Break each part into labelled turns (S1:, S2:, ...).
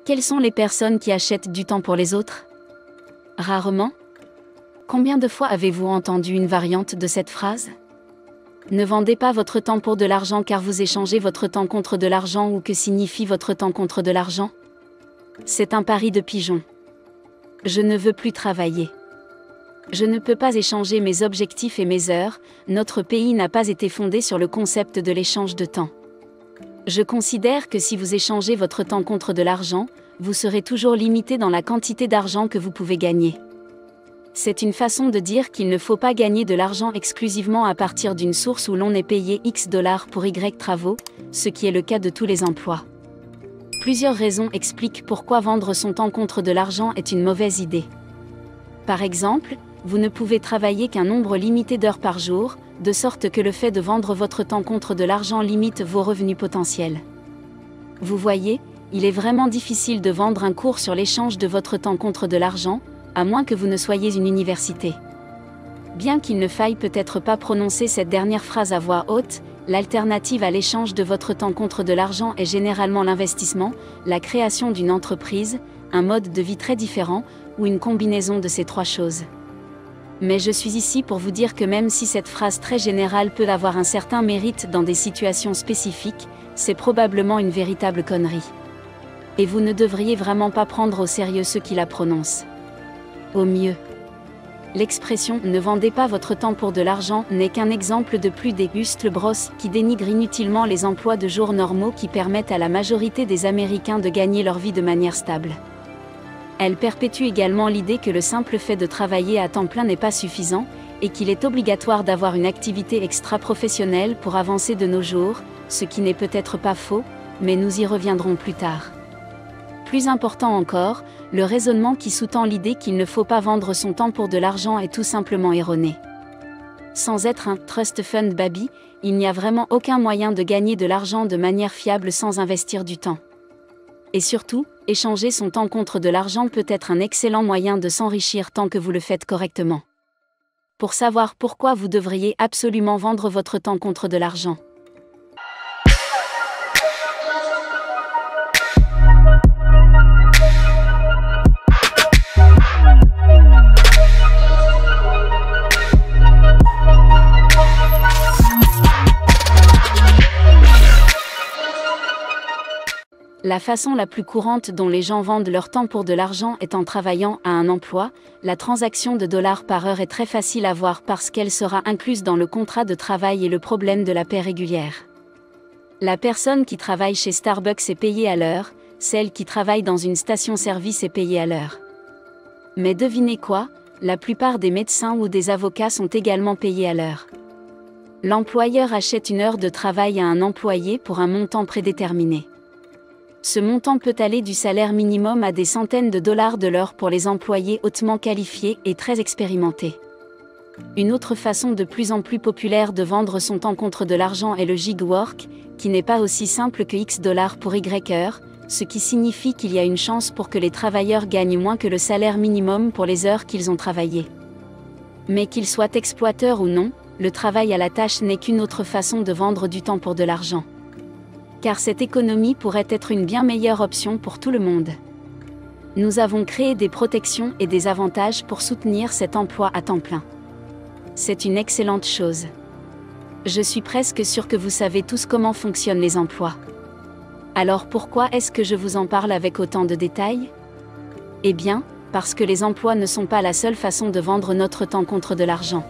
S1: Quelles sont les personnes qui achètent du temps pour les autres? Rarement. Combien de fois avez-vous entendu une variante de cette phrase? Ne vendez pas votre temps pour de l'argent car vous échangez votre temps contre de l'argent, ou que signifie votre temps contre de l'argent? C'est un pari de pigeon. Je ne veux plus travailler. Je ne peux pas échanger mes objectifs et mes heures. Notre pays n'a pas été fondé sur le concept de l'échange de temps. Je considère que si vous échangez votre temps contre de l'argent, vous serez toujours limité dans la quantité d'argent que vous pouvez gagner. C'est une façon de dire qu'il ne faut pas gagner de l'argent exclusivement à partir d'une source où l'on est payé X dollars pour Y travaux, ce qui est le cas de tous les emplois. Plusieurs raisons expliquent pourquoi vendre son temps contre de l'argent est une mauvaise idée. Par exemple, vous ne pouvez travailler qu'un nombre limité d'heures par jour, de sorte que le fait de vendre votre temps contre de l'argent limite vos revenus potentiels. Vous voyez, il est vraiment difficile de vendre un cours sur l'échange de votre temps contre de l'argent, à moins que vous ne soyez une université. Bien qu'il ne faille peut-être pas prononcer cette dernière phrase à voix haute, l'alternative à l'échange de votre temps contre de l'argent est généralement l'investissement, la création d'une entreprise, un mode de vie très différent, ou une combinaison de ces trois choses. Mais je suis ici pour vous dire que même si cette phrase très générale peut avoir un certain mérite dans des situations spécifiques, c'est probablement une véritable connerie. Et vous ne devriez vraiment pas prendre au sérieux ceux qui la prononcent. Au mieux. L'expression « ne vendez pas votre temps pour de l'argent » n'est qu'un exemple de plus des hustle-bros qui dénigrent inutilement les emplois de jour normaux qui permettent à la majorité des Américains de gagner leur vie de manière stable. Elle perpétue également l'idée que le simple fait de travailler à temps plein n'est pas suffisant, et qu'il est obligatoire d'avoir une activité extra-professionnelle pour avancer de nos jours, ce qui n'est peut-être pas faux, mais nous y reviendrons plus tard. Plus important encore, le raisonnement qui sous-tend l'idée qu'il ne faut pas vendre son temps pour de l'argent est tout simplement erroné. Sans être un « trust fund baby », il n'y a vraiment aucun moyen de gagner de l'argent de manière fiable sans investir du temps. Et surtout, échanger son temps contre de l'argent peut être un excellent moyen de s'enrichir tant que vous le faites correctement. Pour savoir pourquoi vous devriez absolument vendre votre temps contre de l'argent. La façon la plus courante dont les gens vendent leur temps pour de l'argent est en travaillant à un emploi. La transaction de dollars par heure est très facile à voir parce qu'elle sera incluse dans le contrat de travail et le problème de la paie régulière. La personne qui travaille chez Starbucks est payée à l'heure, celle qui travaille dans une station-service est payée à l'heure. Mais devinez quoi, la plupart des médecins ou des avocats sont également payés à l'heure. L'employeur achète une heure de travail à un employé pour un montant prédéterminé. Ce montant peut aller du salaire minimum à des centaines de dollars de l'heure pour les employés hautement qualifiés et très expérimentés. Une autre façon de plus en plus populaire de vendre son temps contre de l'argent est le gig work, qui n'est pas aussi simple que X dollars pour Y heures, ce qui signifie qu'il y a une chance pour que les travailleurs gagnent moins que le salaire minimum pour les heures qu'ils ont travaillées. Mais qu'ils soient exploiteurs ou non, le travail à la tâche n'est qu'une autre façon de vendre du temps pour de l'argent. Car cette économie pourrait être une bien meilleure option pour tout le monde. Nous avons créé des protections et des avantages pour soutenir cet emploi à temps plein. C'est une excellente chose. Je suis presque sûre que vous savez tous comment fonctionnent les emplois. Alors pourquoi est-ce que je vous en parle avec autant de détails? Eh bien, parce que les emplois ne sont pas la seule façon de vendre notre temps contre de l'argent.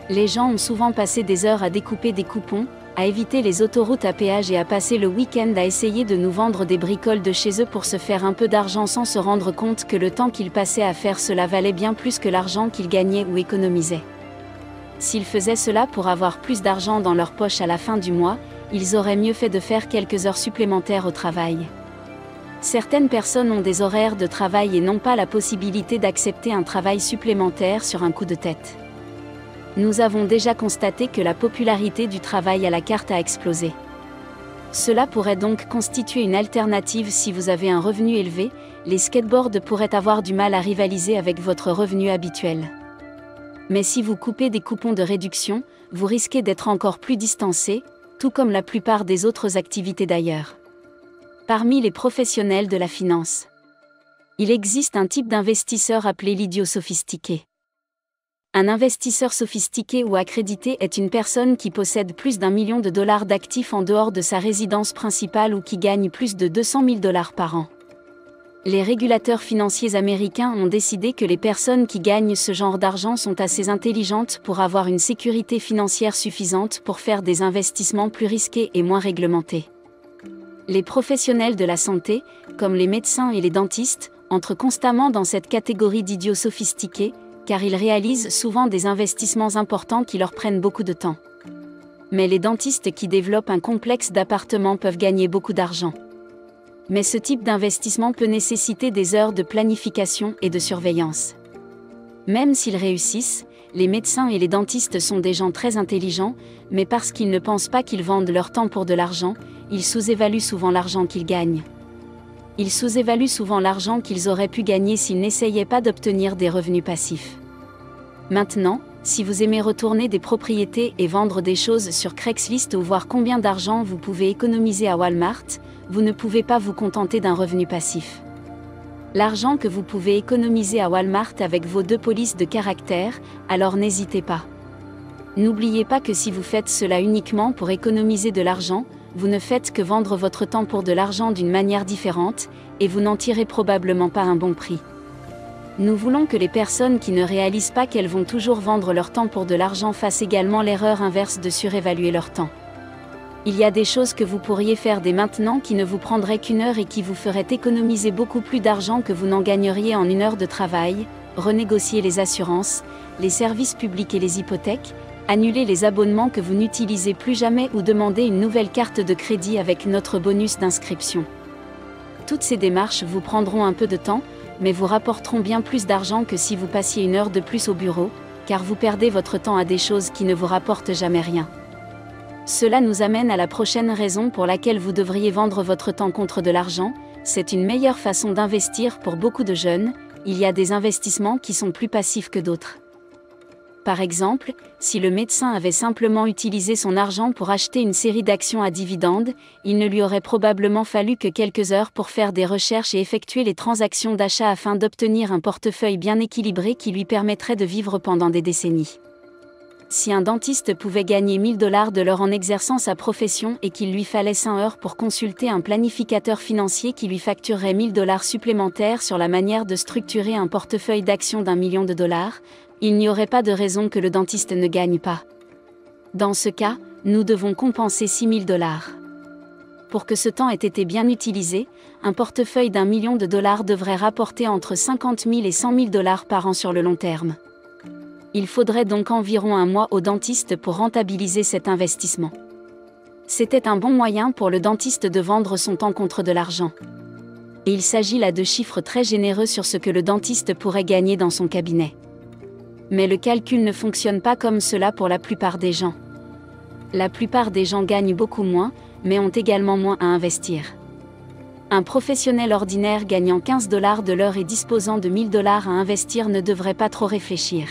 S1: Les gens ont souvent passé des heures à découper des coupons, à éviter les autoroutes à péage et à passer le week-end à essayer de nous vendre des bricoles de chez eux pour se faire un peu d'argent sans se rendre compte que le temps qu'ils passaient à faire cela valait bien plus que l'argent qu'ils gagnaient ou économisaient. S'ils faisaient cela pour avoir plus d'argent dans leur poche à la fin du mois, ils auraient mieux fait de faire quelques heures supplémentaires au travail. Certaines personnes ont des horaires de travail et n'ont pas la possibilité d'accepter un travail supplémentaire sur un coup de tête. Nous avons déjà constaté que la popularité du travail à la carte a explosé. Cela pourrait donc constituer une alternative si vous avez un revenu élevé. Les skateboards pourraient avoir du mal à rivaliser avec votre revenu habituel. Mais si vous coupez des coupons de réduction, vous risquez d'être encore plus distancé, tout comme la plupart des autres activités d'ailleurs. Parmi les professionnels de la finance, il existe un type d'investisseur appelé l'idiot sophistiqué. Un investisseur sophistiqué ou accrédité est une personne qui possède plus d'1 million de dollars d'actifs en dehors de sa résidence principale ou qui gagne plus de 200 000 dollars par an. Les régulateurs financiers américains ont décidé que les personnes qui gagnent ce genre d'argent sont assez intelligentes pour avoir une sécurité financière suffisante pour faire des investissements plus risqués et moins réglementés. Les professionnels de la santé, comme les médecins et les dentistes, entrent constamment dans cette catégorie d'idiots sophistiqués, car ils réalisent souvent des investissements importants qui leur prennent beaucoup de temps. Mais les dentistes qui développent un complexe d'appartements peuvent gagner beaucoup d'argent. Mais ce type d'investissement peut nécessiter des heures de planification et de surveillance. Même s'ils réussissent, les médecins et les dentistes sont des gens très intelligents, mais parce qu'ils ne pensent pas qu'ils vendent leur temps pour de l'argent, ils sous-évaluent souvent l'argent qu'ils gagnent. Ils sous-évaluent souvent l'argent qu'ils auraient pu gagner s'ils n'essayaient pas d'obtenir des revenus passifs. Maintenant, si vous aimez retourner des propriétés et vendre des choses sur Craigslist ou voir combien d'argent vous pouvez économiser à Walmart, vous ne pouvez pas vous contenter d'un revenu passif. L'argent que vous pouvez économiser à Walmart avec vos 2 polices de caractère, alors n'hésitez pas. N'oubliez pas que si vous faites cela uniquement pour économiser de l'argent, vous ne faites que vendre votre temps pour de l'argent d'une manière différente, et vous n'en tirez probablement pas un bon prix. Nous voulons que les personnes qui ne réalisent pas qu'elles vont toujours vendre leur temps pour de l'argent fassent également l'erreur inverse de surévaluer leur temps. Il y a des choses que vous pourriez faire dès maintenant qui ne vous prendraient qu'1 heure et qui vous feraient économiser beaucoup plus d'argent que vous n'en gagneriez en 1 heure de travail: renégocier les assurances, les services publics et les hypothèques, annuler les abonnements que vous n'utilisez plus jamais ou demander une nouvelle carte de crédit avec notre bonus d'inscription. Toutes ces démarches vous prendront un peu de temps, mais vous rapporteront bien plus d'argent que si vous passiez 1 heure de plus au bureau, car vous perdez votre temps à des choses qui ne vous rapportent jamais rien. Cela nous amène à la prochaine raison pour laquelle vous devriez vendre votre temps contre de l'argent: c'est une meilleure façon d'investir pour beaucoup de jeunes. Il y a des investissements qui sont plus passifs que d'autres. Par exemple, si le médecin avait simplement utilisé son argent pour acheter une série d'actions à dividendes, il ne lui aurait probablement fallu que quelques heures pour faire des recherches et effectuer les transactions d'achat afin d'obtenir un portefeuille bien équilibré qui lui permettrait de vivre pendant des décennies. Si un dentiste pouvait gagner 1 000 $ de l'heure en exerçant sa profession et qu'il lui fallait 5 heures pour consulter un planificateur financier qui lui facturerait 1 000 $ supplémentaires sur la manière de structurer un portefeuille d'actions d'1 million de dollars, il n'y aurait pas de raison que le dentiste ne gagne pas. Dans ce cas, nous devons compenser 6 000 $. Pour que ce temps ait été bien utilisé, un portefeuille d'1 million de dollars devrait rapporter entre 50 000 et 100 000 $ par an sur le long terme. Il faudrait donc environ 1 mois au dentiste pour rentabiliser cet investissement. C'était un bon moyen pour le dentiste de vendre son temps contre de l'argent. Et il s'agit là de chiffres très généreux sur ce que le dentiste pourrait gagner dans son cabinet. Mais le calcul ne fonctionne pas comme cela pour la plupart des gens. La plupart des gens gagnent beaucoup moins, mais ont également moins à investir. Un professionnel ordinaire gagnant 15 $ de l'heure et disposant de 1 000 $ à investir ne devrait pas trop réfléchir.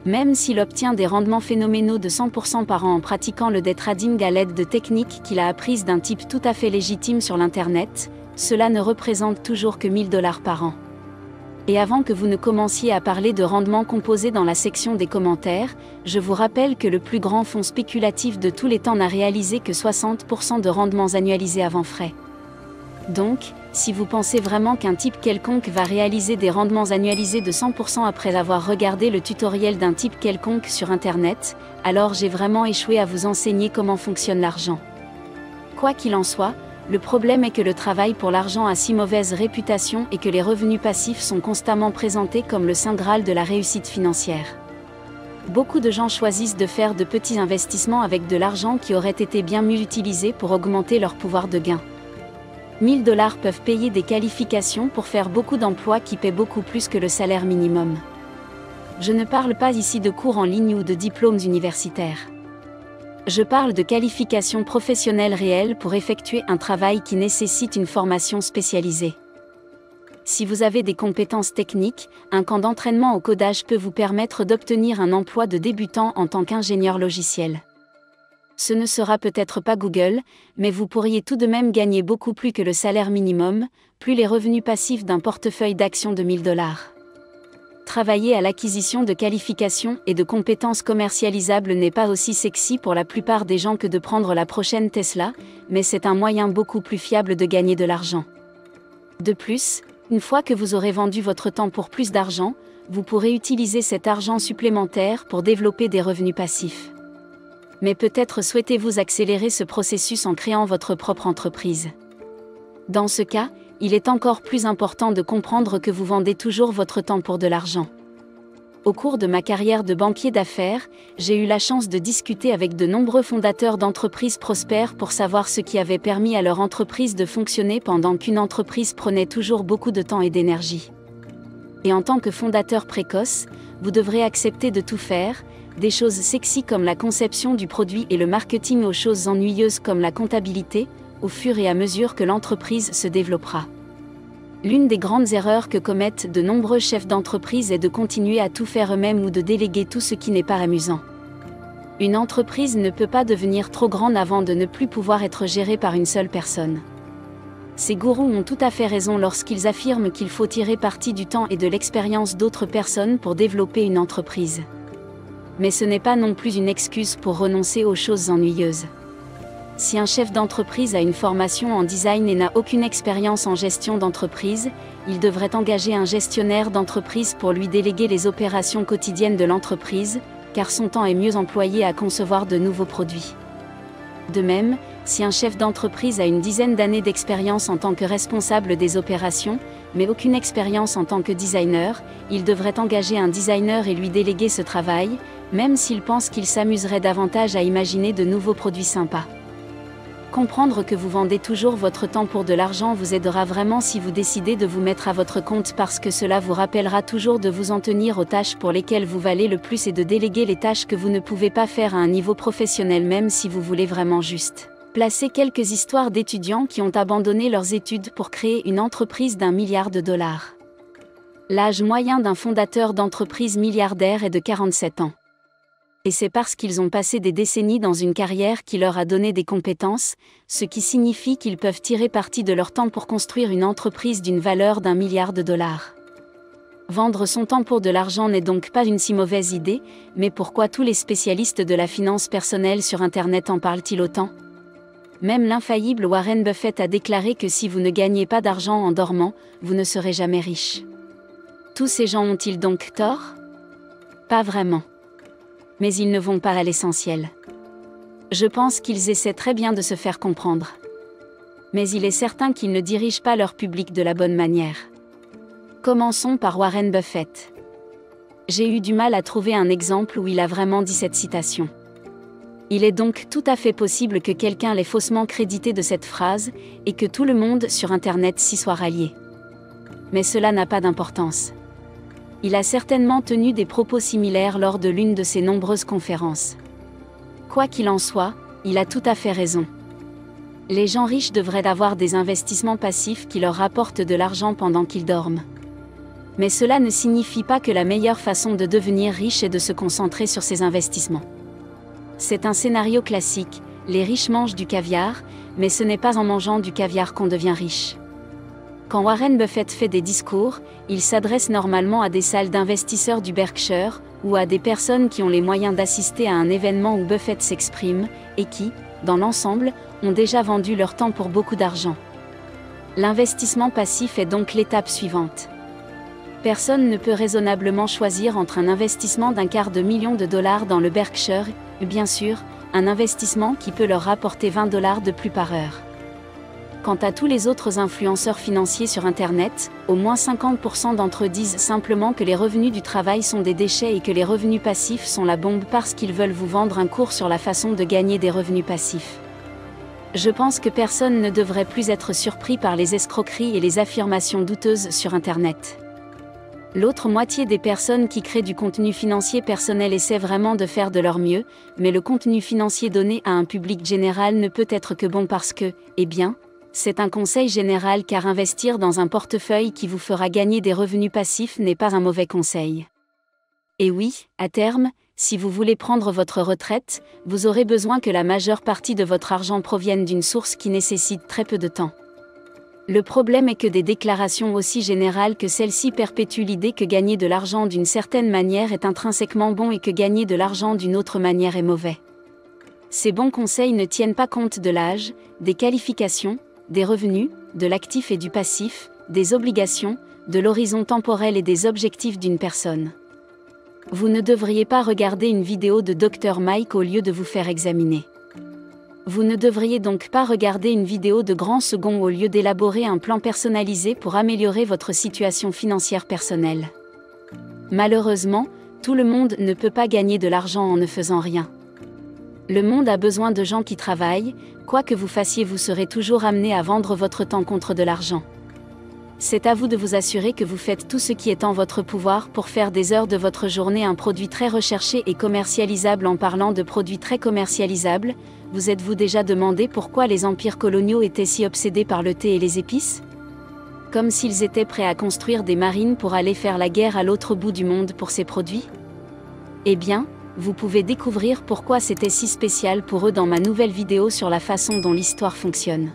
S1: Même s'il obtient des rendements phénoménaux de 100% par an en pratiquant le day trading à l'aide de techniques qu'il a apprises d'un type tout à fait légitime sur l'Internet, cela ne représente toujours que 1 000 $ par an. Et avant que vous ne commenciez à parler de rendements composés dans la section des commentaires, je vous rappelle que le plus grand fonds spéculatif de tous les temps n'a réalisé que 60% de rendements annualisés avant frais. Donc, si vous pensez vraiment qu'un type quelconque va réaliser des rendements annualisés de 100% après avoir regardé le tutoriel d'un type quelconque sur Internet, alors j'ai vraiment échoué à vous enseigner comment fonctionne l'argent. Quoi qu'il en soit, le problème est que le travail pour l'argent a si mauvaise réputation et que les revenus passifs sont constamment présentés comme le saint graal de la réussite financière. Beaucoup de gens choisissent de faire de petits investissements avec de l'argent qui aurait été bien mieux utilisé pour augmenter leur pouvoir de gain. 1 000 $ peuvent payer des qualifications pour faire beaucoup d'emplois qui paient beaucoup plus que le salaire minimum. Je ne parle pas ici de cours en ligne ou de diplômes universitaires. Je parle de qualifications professionnelles réelles pour effectuer un travail qui nécessite une formation spécialisée. Si vous avez des compétences techniques, un camp d'entraînement au codage peut vous permettre d'obtenir un emploi de débutant en tant qu'ingénieur logiciel. Ce ne sera peut-être pas Google, mais vous pourriez tout de même gagner beaucoup plus que le salaire minimum, plus les revenus passifs d'un portefeuille d'actions de 1000 $. Travailler à l'acquisition de qualifications et de compétences commercialisables n'est pas aussi sexy pour la plupart des gens que de prendre la prochaine Tesla, mais c'est un moyen beaucoup plus fiable de gagner de l'argent. De plus, une fois que vous aurez vendu votre temps pour plus d'argent, vous pourrez utiliser cet argent supplémentaire pour développer des revenus passifs. Mais peut-être souhaitez-vous accélérer ce processus en créant votre propre entreprise. Dans ce cas, il est encore plus important de comprendre que vous vendez toujours votre temps pour de l'argent. Au cours de ma carrière de banquier d'affaires, j'ai eu la chance de discuter avec de nombreux fondateurs d'entreprises prospères pour savoir ce qui avait permis à leur entreprise de fonctionner pendant qu'une entreprise prenait toujours beaucoup de temps et d'énergie. Et en tant que fondateur précoce, vous devrez accepter de tout faire, des choses sexy comme la conception du produit et le marketing aux choses ennuyeuses comme la comptabilité, au fur et à mesure que l'entreprise se développera. L'une des grandes erreurs que commettent de nombreux chefs d'entreprise est de continuer à tout faire eux-mêmes ou de déléguer tout ce qui n'est pas amusant. Une entreprise ne peut pas devenir trop grande avant de ne plus pouvoir être gérée par une seule personne. Ces gourous ont tout à fait raison lorsqu'ils affirment qu'il faut tirer parti du temps et de l'expérience d'autres personnes pour développer une entreprise. Mais ce n'est pas non plus une excuse pour renoncer aux choses ennuyeuses. Si un chef d'entreprise a une formation en design et n'a aucune expérience en gestion d'entreprise, il devrait engager un gestionnaire d'entreprise pour lui déléguer les opérations quotidiennes de l'entreprise, car son temps est mieux employé à concevoir de nouveaux produits. De même, si un chef d'entreprise a une dizaine d'années d'expérience en tant que responsable des opérations, mais aucune expérience en tant que designer, il devrait engager un designer et lui déléguer ce travail, même s'il pense qu'il s'amuserait davantage à imaginer de nouveaux produits sympas. Comprendre que vous vendez toujours votre temps pour de l'argent vous aidera vraiment si vous décidez de vous mettre à votre compte parce que cela vous rappellera toujours de vous en tenir aux tâches pour lesquelles vous valez le plus et de déléguer les tâches que vous ne pouvez pas faire à un niveau professionnel même si vous voulez vraiment juste. Placer quelques histoires d'étudiants qui ont abandonné leurs études pour créer une entreprise d'1 milliard de $. L'âge moyen d'un fondateur d'entreprise milliardaire est de 47 ans. Et c'est parce qu'ils ont passé des décennies dans une carrière qui leur a donné des compétences, ce qui signifie qu'ils peuvent tirer parti de leur temps pour construire une entreprise d'une valeur d'1 milliard de $. Vendre son temps pour de l'argent n'est donc pas une si mauvaise idée, mais pourquoi tous les spécialistes de la finance personnelle sur Internet en parlent-ils autant ? Même l'infaillible Warren Buffett a déclaré que si vous ne gagnez pas d'argent en dormant, vous ne serez jamais riche. Tous ces gens ont-ils donc tort ? Pas vraiment. Mais ils ne vont pas à l'essentiel. Je pense qu'ils essaient très bien de se faire comprendre. Mais il est certain qu'ils ne dirigent pas leur public de la bonne manière. Commençons par Warren Buffett. J'ai eu du mal à trouver un exemple où il a vraiment dit cette citation. Il est donc tout à fait possible que quelqu'un l'ait faussement crédité de cette phrase, et que tout le monde sur Internet s'y soit rallié. Mais cela n'a pas d'importance. Il a certainement tenu des propos similaires lors de l'une de ses nombreuses conférences. Quoi qu'il en soit, il a tout à fait raison. Les gens riches devraient avoir des investissements passifs qui leur rapportent de l'argent pendant qu'ils dorment. Mais cela ne signifie pas que la meilleure façon de devenir riche est de se concentrer sur ces investissements. C'est un scénario classique, les riches mangent du caviar, mais ce n'est pas en mangeant du caviar qu'on devient riche. Quand Warren Buffett fait des discours, il s'adresse normalement à des salles d'investisseurs du Berkshire, ou à des personnes qui ont les moyens d'assister à un événement où Buffett s'exprime, et qui, dans l'ensemble, ont déjà vendu leur temps pour beaucoup d'argent. L'investissement passif est donc l'étape suivante. Personne ne peut raisonnablement choisir entre un investissement $250 000 dans le Berkshire, et bien sûr, un investissement qui peut leur rapporter $20 de plus par heure. Quant à tous les autres influenceurs financiers sur Internet, au moins 50% d'entre eux disent simplement que les revenus du travail sont des déchets et que les revenus passifs sont la bombe parce qu'ils veulent vous vendre un cours sur la façon de gagner des revenus passifs. Je pense que personne ne devrait plus être surpris par les escroqueries et les affirmations douteuses sur Internet. L'autre moitié des personnes qui créent du contenu financier personnel essaient vraiment de faire de leur mieux, mais le contenu financier donné à un public général ne peut être que bon parce que, eh bien, c'est un conseil général car investir dans un portefeuille qui vous fera gagner des revenus passifs n'est pas un mauvais conseil. Et oui, à terme, si vous voulez prendre votre retraite, vous aurez besoin que la majeure partie de votre argent provienne d'une source qui nécessite très peu de temps. Le problème est que des déclarations aussi générales que celle-ci perpétuent l'idée que gagner de l'argent d'une certaine manière est intrinsèquement bon et que gagner de l'argent d'une autre manière est mauvais. Ces bons conseils ne tiennent pas compte de l'âge, des qualifications, des revenus, de l'actif et du passif, des obligations, de l'horizon temporel et des objectifs d'une personne. Vous ne devriez pas regarder une vidéo de Dr Mike au lieu de vous faire examiner. Vous ne devriez donc pas regarder une vidéo de Grand Second au lieu d'élaborer un plan personnalisé pour améliorer votre situation financière personnelle. Malheureusement, tout le monde ne peut pas gagner de l'argent en ne faisant rien. Le monde a besoin de gens qui travaillent, quoi que vous fassiez, vous serez toujours amené à vendre votre temps contre de l'argent. C'est à vous de vous assurer que vous faites tout ce qui est en votre pouvoir pour faire des heures de votre journée un produit très recherché et commercialisable. En parlant de produits très commercialisables, vous êtes-vous déjà demandé pourquoi les empires coloniaux étaient si obsédés par le thé et les épices ? Comme s'ils étaient prêts à construire des marines pour aller faire la guerre à l'autre bout du monde pour ces produits ? Eh bien, vous pouvez découvrir pourquoi c'était si spécial pour eux dans ma nouvelle vidéo sur la façon dont l'histoire fonctionne.